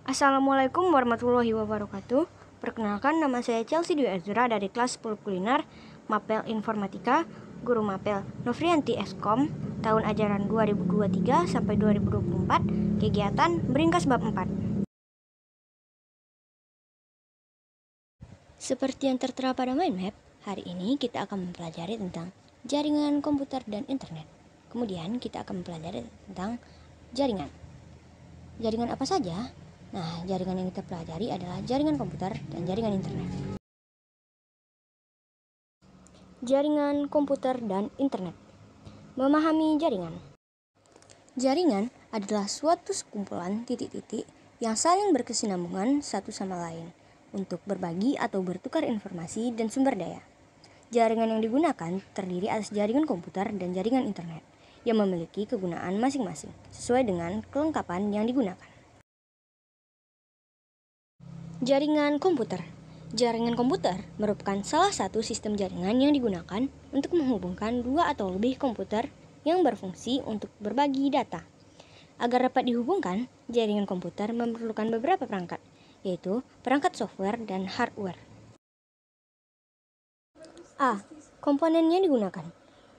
Assalamualaikum warahmatullahi wabarakatuh. Perkenalkan, nama saya Chelsea Dwi Azura dari kelas 10 kuliner Mapel Informatika, Guru Mapel Novrianti Eskom, tahun ajaran 2023 sampai 2024, kegiatan Beringkas Bab 4. Seperti yang tertera pada mind map, hari ini kita akan mempelajari tentang jaringan komputer dan internet. Kemudian kita akan mempelajari tentang jaringan. Jaringan apa saja? Nah, jaringan yang kita pelajari adalah jaringan komputer dan jaringan internet. Jaringan komputer dan internet. Memahami jaringan. Jaringan adalah suatu sekumpulan titik-titik yang saling berkesinambungan satu sama lain untuk berbagi atau bertukar informasi dan sumber daya. Jaringan yang digunakan terdiri atas jaringan komputer dan jaringan internet yang memiliki kegunaan masing-masing sesuai dengan kelengkapan yang digunakan. Jaringan komputer. Jaringan komputer merupakan salah satu sistem jaringan yang digunakan untuk menghubungkan dua atau lebih komputer yang berfungsi untuk berbagi data. Agar dapat dihubungkan, jaringan komputer memerlukan beberapa perangkat, yaitu perangkat software dan hardware. A. Komponen yang digunakan.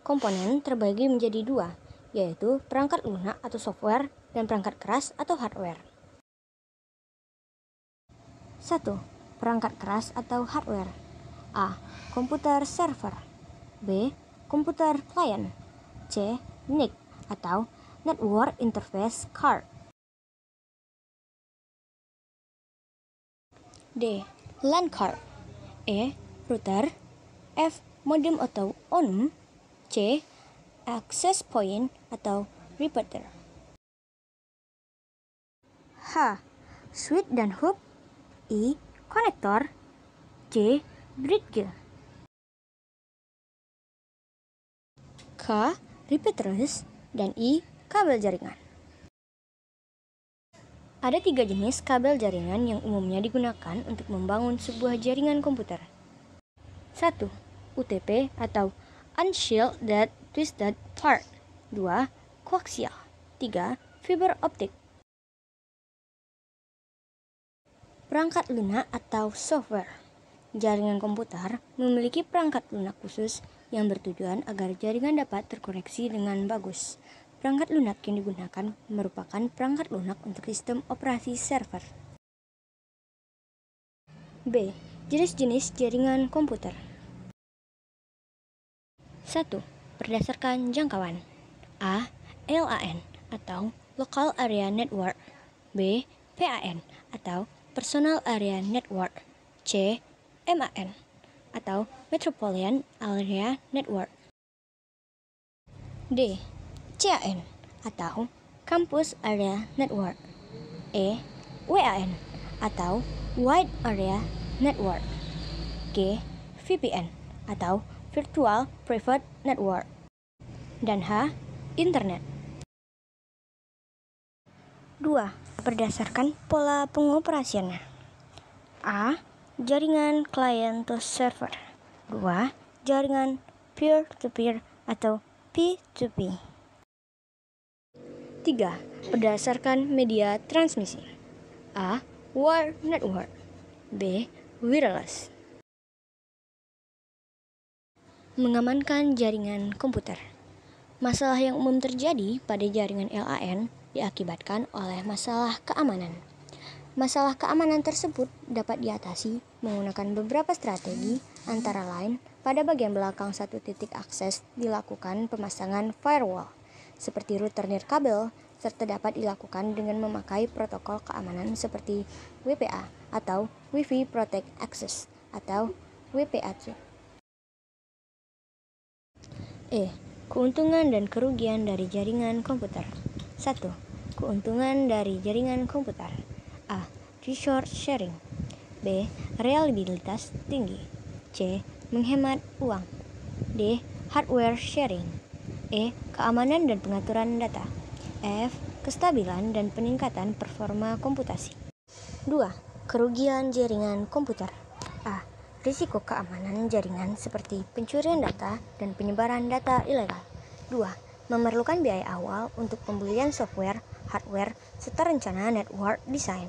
Komponen terbagi menjadi dua, yaitu perangkat lunak atau software dan perangkat keras atau hardware. 1. Perangkat keras atau hardware. A. Komputer server. B. Komputer client. C. NIC atau Network Interface Card. D. LAN card. E. Router. F. Modem atau ONU. C. Access point atau repeater. H. Switch dan hub. I. Konektor. J. Bridge. K. Repeaters. Dan I. Kabel jaringan. Ada 3 jenis kabel jaringan yang umumnya digunakan untuk membangun sebuah jaringan komputer. 1. UTP atau Unshielded Twisted Pair. 2. Koaksial. 3. Fiber optik. Perangkat lunak atau software. Jaringan komputer memiliki perangkat lunak khusus yang bertujuan agar jaringan dapat terkoneksi dengan bagus. Perangkat lunak yang digunakan merupakan perangkat lunak untuk sistem operasi server. B. Jenis-jenis jaringan komputer. 1. Berdasarkan jangkauan. A. LAN atau Local Area Network. B. PAN atau Personal Area Network. C. MAN atau Metropolitan Area Network. D. CAN atau Campus Area Network. E. WAN atau Wide Area Network. G. VPN atau Virtual Private Network. Dan H. Internet. 2. Berdasarkan pola pengoperasiannya. A. Jaringan client to server. 2. Jaringan peer-to-peer atau P2P. 3. Berdasarkan media transmisi. A. Wired network. B. Wireless. Mengamankan jaringan komputer. Masalah yang umum terjadi pada jaringan LAN diakibatkan oleh masalah keamanan. Masalah keamanan tersebut dapat diatasi menggunakan beberapa strategi, antara lain pada bagian belakang satu titik akses dilakukan pemasangan firewall, seperti router nirkabel, serta dapat dilakukan dengan memakai protokol keamanan seperti WPA atau Wi-Fi Protect Access atau WPA2. E. Keuntungan dan kerugian dari jaringan komputer. 1. Keuntungan dari jaringan komputer. A. Resource sharing. B. Reliabilitas tinggi. C. Menghemat uang. D. Hardware sharing. E. Keamanan dan pengaturan data. F. Kestabilan dan peningkatan performa komputasi. 2. Kerugian jaringan komputer. A. Risiko keamanan jaringan seperti pencurian data dan penyebaran data ilegal. 2. Memerlukan biaya awal untuk pembelian software, hardware, serta rencana network design.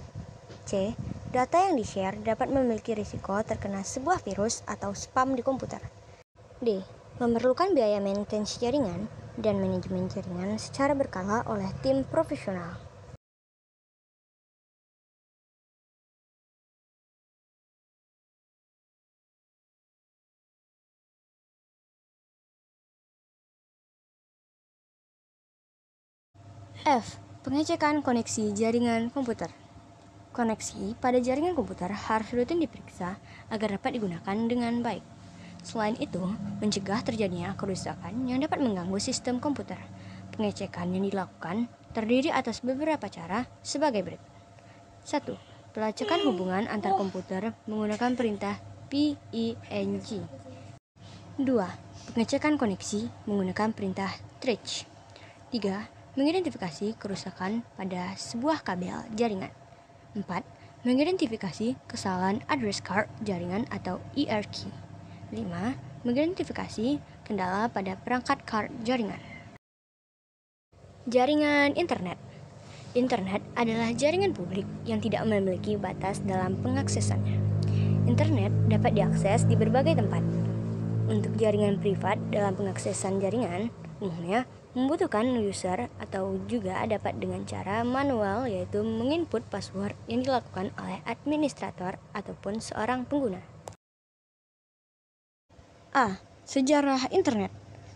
C. Data yang di-share dapat memiliki risiko terkena sebuah virus atau spam di komputer. D. Memerlukan biaya maintenance jaringan dan manajemen jaringan secara berkala oleh tim profesional. F. Pengecekan koneksi jaringan komputer. Koneksi pada jaringan komputer harus rutin diperiksa agar dapat digunakan dengan baik. Selain itu, mencegah terjadinya kerusakan yang dapat mengganggu sistem komputer. Pengecekan yang dilakukan terdiri atas beberapa cara sebagai berikut. 1. Pelacakan hubungan antar komputer menggunakan perintah PING. 2. Pengecekan koneksi menggunakan perintah trace. 3. Mengidentifikasi kerusakan pada sebuah kabel jaringan. 4. Mengidentifikasi kesalahan address card jaringan atau ERK. 5. Mengidentifikasi kendala pada perangkat card jaringan. Jaringan internet. Internet adalah jaringan publik yang tidak memiliki batas dalam pengaksesannya. Internet dapat diakses di berbagai tempat. Untuk jaringan privat dalam pengaksesan jaringan, umumnya membutuhkan user atau juga dapat dengan cara manual, yaitu menginput password yang dilakukan oleh administrator ataupun seorang pengguna. A. Sejarah internet.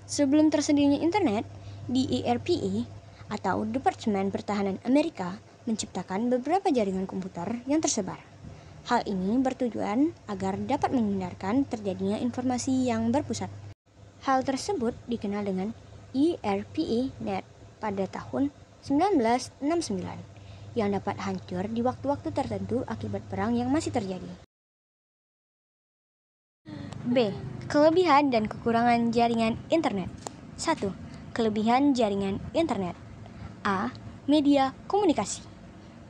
Sebelum tersedianya internet, DARPA atau Departemen Pertahanan Amerika menciptakan beberapa jaringan komputer yang tersebar. Hal ini bertujuan agar dapat menghindarkan terjadinya informasi yang berpusat. Hal tersebut dikenal dengan ERPA-Net pada tahun 1969 yang dapat hancur di waktu-waktu tertentu akibat perang yang masih terjadi. B. Kelebihan dan kekurangan jaringan internet. 1. Kelebihan jaringan internet. A. Media komunikasi.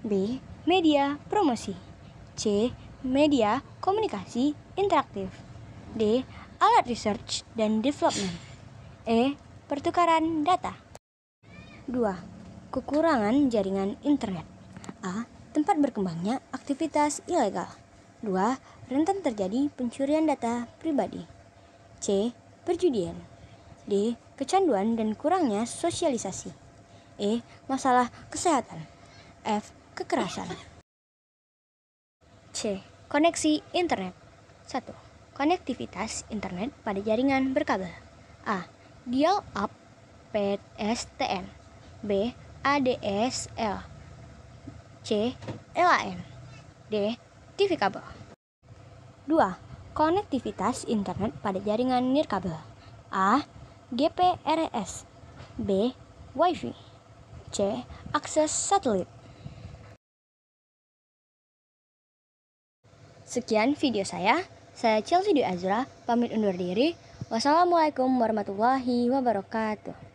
B. Media promosi. C. Media komunikasi interaktif. D. Alat research dan development. E. Pertukaran data. 2. Kekurangan jaringan internet. A. Tempat berkembangnya aktivitas ilegal. 2. Rentan terjadi pencurian data pribadi. C. Perjudian. D. Kecanduan dan kurangnya sosialisasi. E. Masalah kesehatan. F. Kekerasan. C. Koneksi internet. 1. Konektivitas internet pada jaringan berkabel. A. Dial-up PSTN. B. ADSL. C. LAN. D. TV kabel. 2. Konektivitas internet pada jaringan nirkabel. A. GPRS. B. Wi-Fi. C. Akses satelit. Sekian video saya. Saya Chelsea Dwi Azra, pamit undur diri. Wassalamualaikum warahmatullahi wabarakatuh.